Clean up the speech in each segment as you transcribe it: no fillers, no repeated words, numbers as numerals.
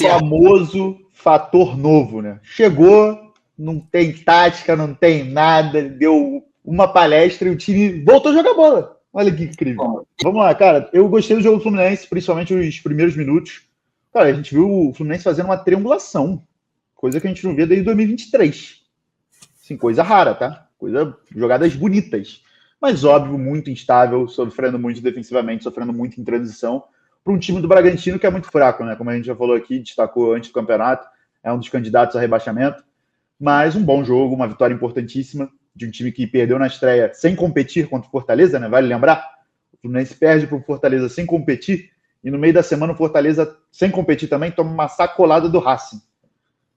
famoso fator novo, né? Chegou, não tem tática, não tem nada, deu uma palestra e o time voltou a jogar bola. Olha que incrível. Vamos lá, cara. Eu gostei do jogo do Fluminense, principalmente os primeiros minutos. Cara, a gente viu o Fluminense fazendo uma triangulação, coisa que a gente não vê desde 2023. Assim, coisa rara, tá? Jogadas bonitas. Mas, óbvio, muito instável, sofrendo muito defensivamente, sofrendo muito em transição, para um time do Bragantino que é muito fraco, né? Como a gente já falou aqui, destacou antes do campeonato, é um dos candidatos a rebaixamento. Mas um bom jogo, uma vitória importantíssima de um time que perdeu na estreia sem competir contra o Fortaleza, né? Vale lembrar? O Fluminense perde para o Fortaleza sem competir, e no meio da semana o Fortaleza, sem competir também, toma uma sacolada do Racing.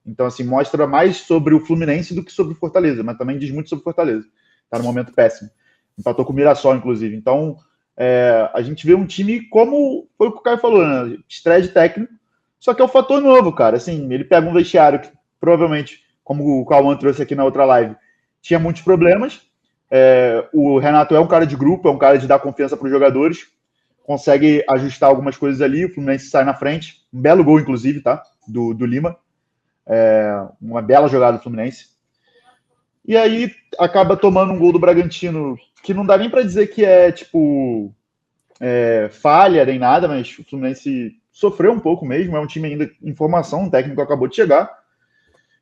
Então, assim, mostra mais sobre o Fluminense do que sobre o Fortaleza, mas também diz muito sobre o Fortaleza. Está num momento péssimo. Empatou com o Mirassol, inclusive. Então, a gente vê um time como foi o que o Caio falou, né? Estreia de técnico, só que é um fator novo, cara. Assim, ele pega um vestiário que provavelmente, como o Cauã trouxe aqui na outra live, tinha muitos problemas. O Renato é um cara de grupo, é um cara de dar confiança para os jogadores, consegue ajustar algumas coisas ali, o Fluminense sai na frente. Um belo gol, inclusive, tá? Do Lima. Uma bela jogada do Fluminense. E aí acaba tomando um gol do Bragantino, que não dá nem para dizer que é tipo falha nem nada, mas o Fluminense sofreu um pouco mesmo, é um time ainda em formação, o técnico acabou de chegar,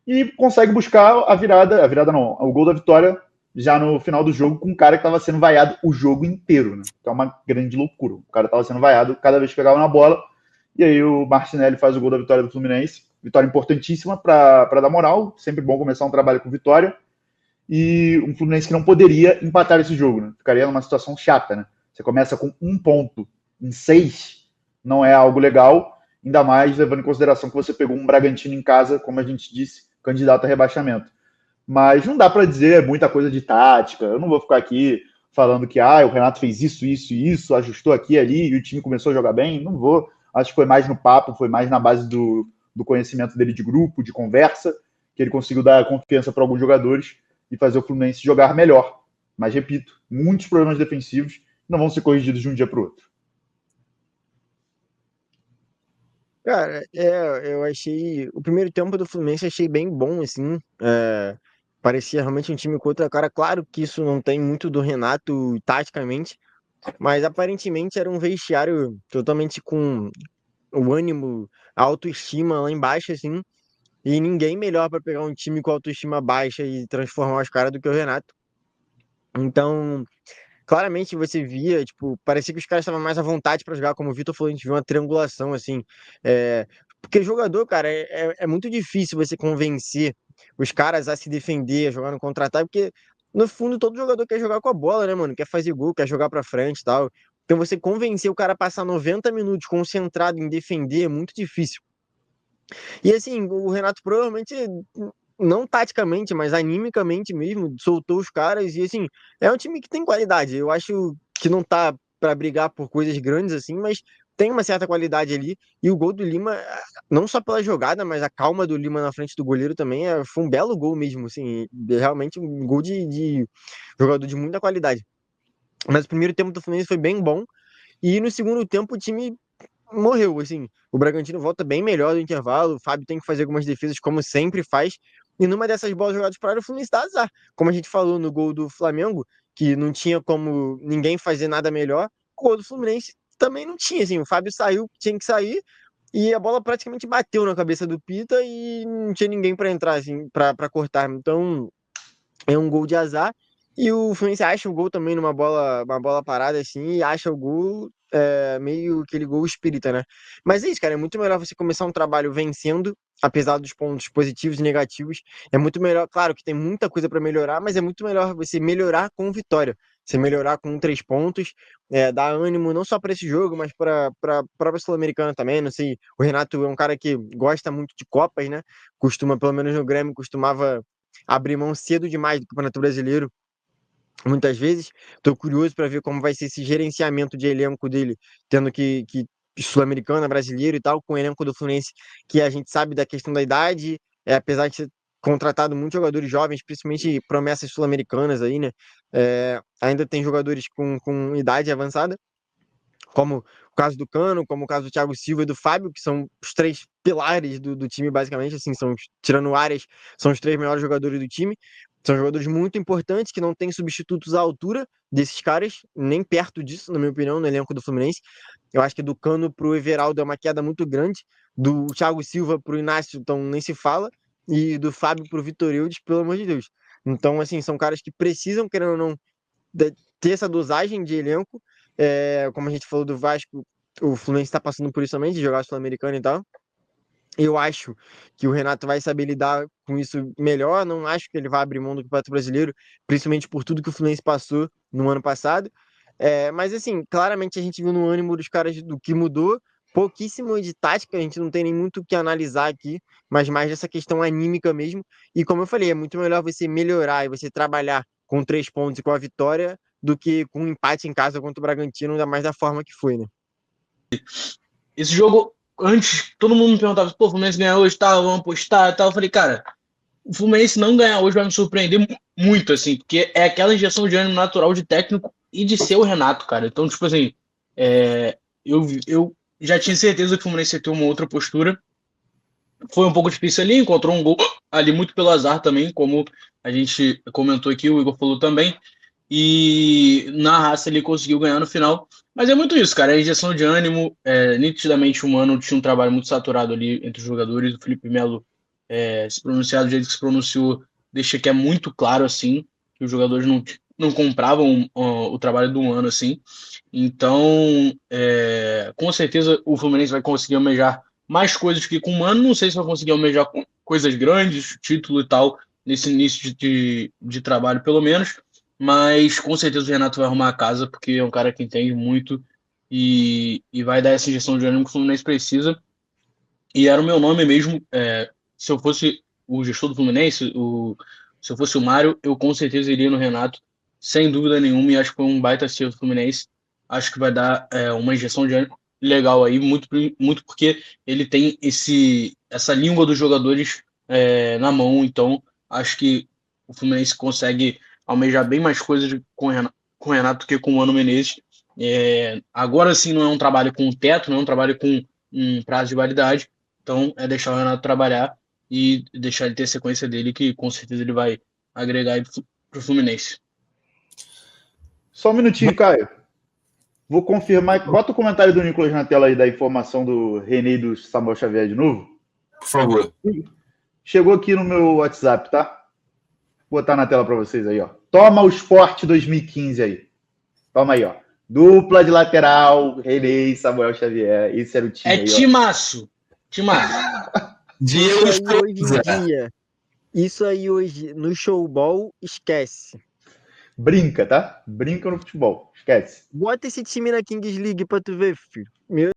e consegue buscar a virada não, o gol da vitória já no final do jogo, com um cara que estava sendo vaiado o jogo inteiro, né? Que é uma grande loucura. O cara estava sendo vaiado cada vez que pegava na bola, e aí o Martinelli faz o gol da vitória do Fluminense. Vitória importantíssima para dar moral, sempre bom começar um trabalho com vitória. E um Fluminense que não poderia empatar esse jogo, né? Ficaria numa situação chata, né? Você começa com 1 ponto em 6, não é algo legal, ainda mais levando em consideração que você pegou um Bragantino em casa, como a gente disse, candidato a rebaixamento. Mas não dá para dizer muita coisa de tática, eu não vou ficar aqui falando que o Renato fez isso, isso e isso, ajustou aqui e ali, e o time começou a jogar bem, não vou. Acho que foi mais no papo, foi mais na base do conhecimento dele de grupo, de conversa, que ele conseguiu dar confiança para alguns jogadores e fazer o Fluminense jogar melhor. Mas, repito, muitos problemas defensivos não vão ser corrigidos de um dia para o outro. Cara, eu achei. O primeiro tempo do Fluminense achei bem bom, assim. Parecia realmente um time com outra cara. Claro que isso não tem muito do Renato taticamente, mas aparentemente era um vestiário totalmente com o ânimo, a autoestima lá embaixo, assim. E ninguém melhor para pegar um time com autoestima baixa e transformar os caras do que o Renato. Então, claramente você via, tipo, parecia que os caras estavam mais à vontade para jogar, como o Vitor falou, a gente viu uma triangulação, assim. Porque jogador, cara, é muito difícil você convencer os caras a se defender, a jogar no contra-ataque, porque no fundo todo jogador quer jogar com a bola, né, mano? Quer fazer gol, quer jogar pra frente e tal. Então você convencer o cara a passar 90 minutos concentrado em defender é muito difícil. E assim, o Renato provavelmente, não taticamente, mas animicamente mesmo, soltou os caras. E assim, é um time que tem qualidade. Eu acho que não tá para brigar por coisas grandes assim, mas tem uma certa qualidade ali. E o gol do Lima, não só pela jogada, mas a calma do Lima na frente do goleiro também, foi um belo gol mesmo, assim, realmente um gol de jogador de muita qualidade. Mas o primeiro tempo do Fluminense foi bem bom. E no segundo tempo o time morreu, assim. O Bragantino volta bem melhor do intervalo, o Fábio tem que fazer algumas defesas, como sempre faz, e numa dessas bolas jogadas para o Fluminense dá azar. Como a gente falou no gol do Flamengo, que não tinha como ninguém fazer nada melhor, o gol do Fluminense também não tinha, assim, o Fábio saiu, tinha que sair, e a bola praticamente bateu na cabeça do Pita e não tinha ninguém para entrar, assim, para cortar. Então, é um gol de azar. E o Fluminense acha o gol também numa bola, uma bola parada assim, e acha o gol meio aquele gol espírita, né? Mas é isso, cara, é muito melhor você começar um trabalho vencendo, apesar dos pontos positivos e negativos. É muito melhor, claro que tem muita coisa para melhorar, mas é muito melhor você melhorar com vitória. Você melhorar com 3 pontos, dar ânimo não só para esse jogo, mas para a própria Sul-Americana também. Não sei, o Renato é um cara que gosta muito de Copas, né? Costuma, pelo menos no Grêmio, costumava abrir mão cedo demais do Campeonato Brasileiro, muitas vezes. Estou curioso para ver como vai ser esse gerenciamento de elenco dele, tendo que Sul-Americana, brasileiro e tal, com o elenco do Fluminense, que a gente sabe da questão da idade, apesar de ter contratado muitos jogadores jovens, principalmente promessas sul-americanas aí, né? Ainda tem jogadores com idade avançada. como o caso do Cano, como o caso do Thiago Silva e do Fábio, que são os 3 pilares do time, basicamente, assim, tirando o Arias, são os 3 melhores jogadores do time. São jogadores muito importantes, que não têm substitutos à altura desses caras, nem perto disso, na minha opinião, no elenco do Fluminense. Eu acho que do Cano pro Everaldo é uma queda muito grande, do Thiago Silva pro Inácio, então nem se fala, e do Fábio pro Vitor Eudes, pelo amor de Deus. Então, assim, são caras que precisam, querendo ou não, ter essa dosagem de elenco. Como a gente falou do Vasco, o Fluminense está passando por isso também, de jogar Sul-Americano e tal. Eu acho que o Renato vai saber lidar com isso melhor. Não acho que ele vai abrir mão do Campeonato Brasileiro, principalmente por tudo que o Fluminense passou no ano passado. Mas, assim, claramente a gente viu no ânimo dos caras do que mudou. Pouquíssimo de tática, a gente não tem nem muito o que analisar aqui, mas mais dessa questão anímica mesmo. E como eu falei, é muito melhor você melhorar e você trabalhar com 3 pontos e com a vitória do que com um empate em casa contra o Bragantino, ainda mais da forma que foi, né? Esse jogo, antes, todo mundo me perguntava, pô, o Fluminense ganhar hoje, tá, vamos apostar e tal. Eu falei, cara, o Fluminense não ganhar hoje vai me surpreender muito, assim, porque é aquela injeção de ânimo natural de técnico e de ser o Renato, cara. Então, tipo assim, eu já tinha certeza que o Fluminense ia ter uma outra postura. Foi um pouco difícil ali, encontrou um gol ali muito pelo azar também, como a gente comentou aqui, o Igor falou também. E na raça ele conseguiu ganhar no final. Mas é muito isso, cara. É injeção de ânimo. Nitidamente o Mano tinha um trabalho muito saturado ali entre os jogadores. O Felipe Melo se pronunciar do jeito que se pronunciou, deixa que é muito claro assim que os jogadores não compravam o trabalho do Mano assim. Então, com certeza o Fluminense vai conseguir almejar mais coisas que com o Mano. Não sei se vai conseguir almejar coisas grandes, título e tal, nesse início de trabalho, pelo menos. Mas com certeza o Renato vai arrumar a casa, porque é um cara que entende muito e vai dar essa injeção de ânimo que o Fluminense precisa. E era o meu nome mesmo. Se eu fosse o gestor do Fluminense, se eu fosse o Mário, eu com certeza iria no Renato, sem dúvida nenhuma, e acho que foi um baita acerto do Fluminense. Acho que vai dar uma injeção de ânimo legal aí, muito, muito porque ele tem essa língua dos jogadores na mão, então acho que o Fluminense consegue almejar bem mais coisas com o Renato do que com o Mano Menezes. Agora sim não é um trabalho com teto, não é um trabalho com um prazo de validade, então é deixar o Renato trabalhar e deixar ele ter a sequência dele, que com certeza ele vai agregar aí pro Fluminense. Só um minutinho, Caio. Vou confirmar. Bota o comentário do Nicolas na tela aí da informação do René e do Samuel Xavier de novo. Por favor. Chegou aqui no meu WhatsApp, tá? Vou botar na tela para vocês aí, ó. Toma o Sport 2015 aí. Toma aí, ó. Dupla de lateral, René e Samuel Xavier. Esse era o time aí, timaço. Timaço. Diego Isso aí hoje no showball, esquece. Brinca, tá? Brinca no futebol. Esquece. Bota esse time na Kings League pra tu ver, filho. Meu